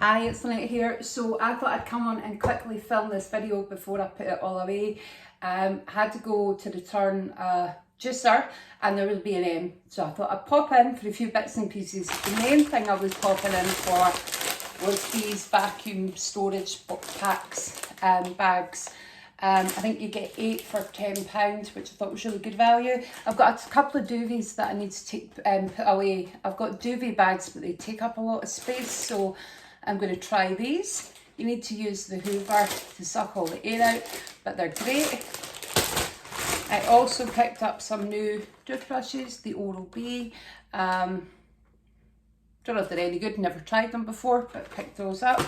Hi, it's Lynette here. So I thought I'd come on and quickly film this video before I put it all away. Had to go to return a juicer and there was B&M. So I thought I'd pop in for a few bits and pieces. The main thing I was popping in for was these vacuum storage packs, bags. I think you get 8 for £10, which I thought was really good value. I've got a couple of duvets that I need to take put away. I've got duvet bags, but they take up a lot of space, so I'm going to try these. You need to use the Hoover to suck all the air out, but they're great. I also picked up some new toothbrushes, the Oral-B. Don't know if they're any good, never tried them before, but picked those up.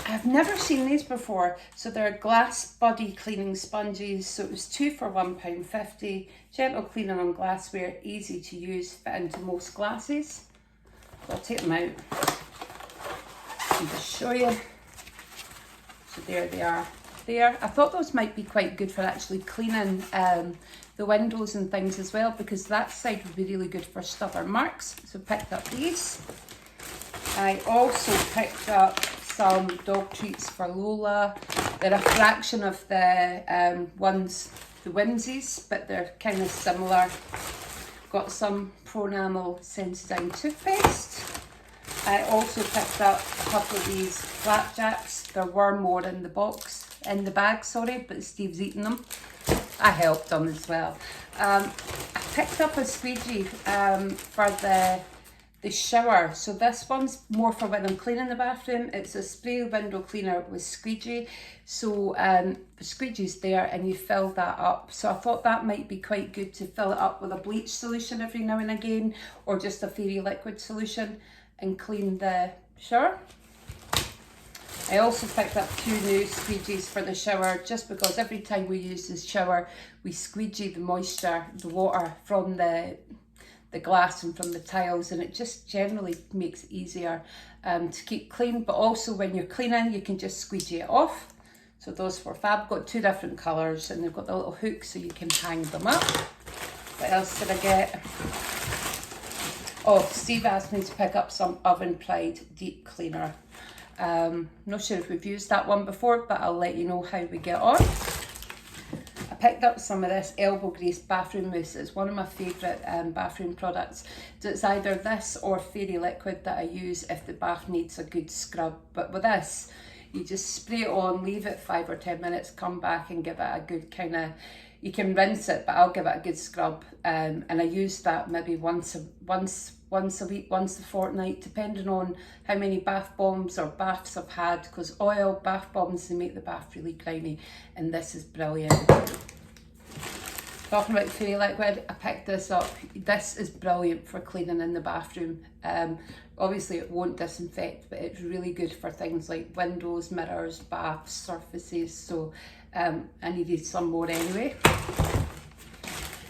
I've never seen these before, so they're glass body cleaning sponges, so it was 2 for £1.50. Gentle cleaning on glassware, easy to use, fit into most glasses. So I'll take them out and just show you. So there they are there. I thought those might be quite good for actually cleaning the windows and things as well, because that side would be really good for stubborn marks. So picked up these. I also picked up some dog treats for Lola. They're a fraction of the ones, the Winsies, but they're kind of similar. Got some Pronamel Sensodyne toothpaste. I also picked up a couple of these flapjacks. There were more in the box, in the bag, sorry, but Steve's eaten them. I helped them as well. I picked up a squeegee for the shower. So this one's more for when I'm cleaning the bathroom. It's a spray window cleaner with squeegee. So the squeegee's there and you fill that up. So I thought that might be quite good to fill it up with a bleach solution every now and again, or just a fairy liquid solution and clean the shower. I also picked up 2 new squeegees for the shower, just because every time we use the shower, we squeegee the moisture, the water from the glass and from the tiles, and it just generally makes it easier to keep clean. But also when you're cleaning, you can just squeegee it off. So those were fab. Got 2 different colours and they've got the little hook so you can hang them up. What else did I get? Oh, Steve asked me to pick up some Oven Pride deep cleaner. Not sure if we've used that one before, but I'll let you know how we get on. I picked up some of this elbow grease bathroom mousse. It's one of my favourite bathroom products. So it's either this or fairy liquid that I use if the bath needs a good scrub. But with this, you just spray it on, leave it 5 or 10 minutes, come back and give it a good kind of, you can rinse it, but I'll give it a good scrub. And I use that maybe once a week, once a fortnight, depending on how many bath bombs or baths I've had, because oil bath bombs, they make the bath really grimy, and this is brilliant. Talking about fairy liquid, I picked this up. This is brilliant for cleaning in the bathroom. Obviously it won't disinfect, but it's really good for things like windows, mirrors, baths, surfaces. So I needed some more anyway.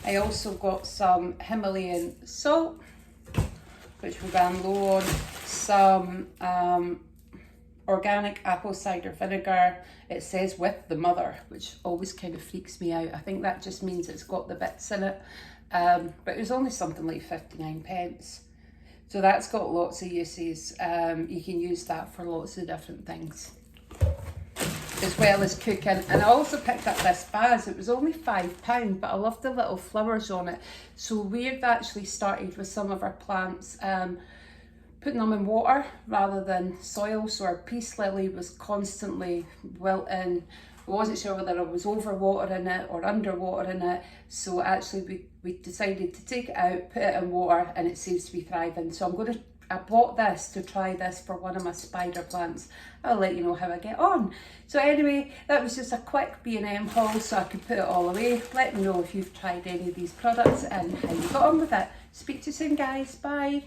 I also got some Himalayan salt, which we ran low on, some organic apple cider vinegar. It says with the mother, which always kind of freaks me out. I think that just means it's got the bits in it. But it was only something like 59p. So that's got lots of uses. You can use that for lots of different things, as well as cooking. And I also picked up this vase. It was only £5, but I love the little flowers on it. So we've actually started with some of our plants, putting them in water rather than soil. So our peace lily was constantly wilting. I wasn't sure whether I was overwatering it or underwatering it. So actually we decided to take it out, put it in water, and it seems to be thriving. So I bought this to try this for one of my spider plants. I'll let you know how I get on. So anyway, that was just a quick B&M haul so I could put it all away. Let me know if you've tried any of these products and how you got on with it. Speak to you soon, guys. Bye.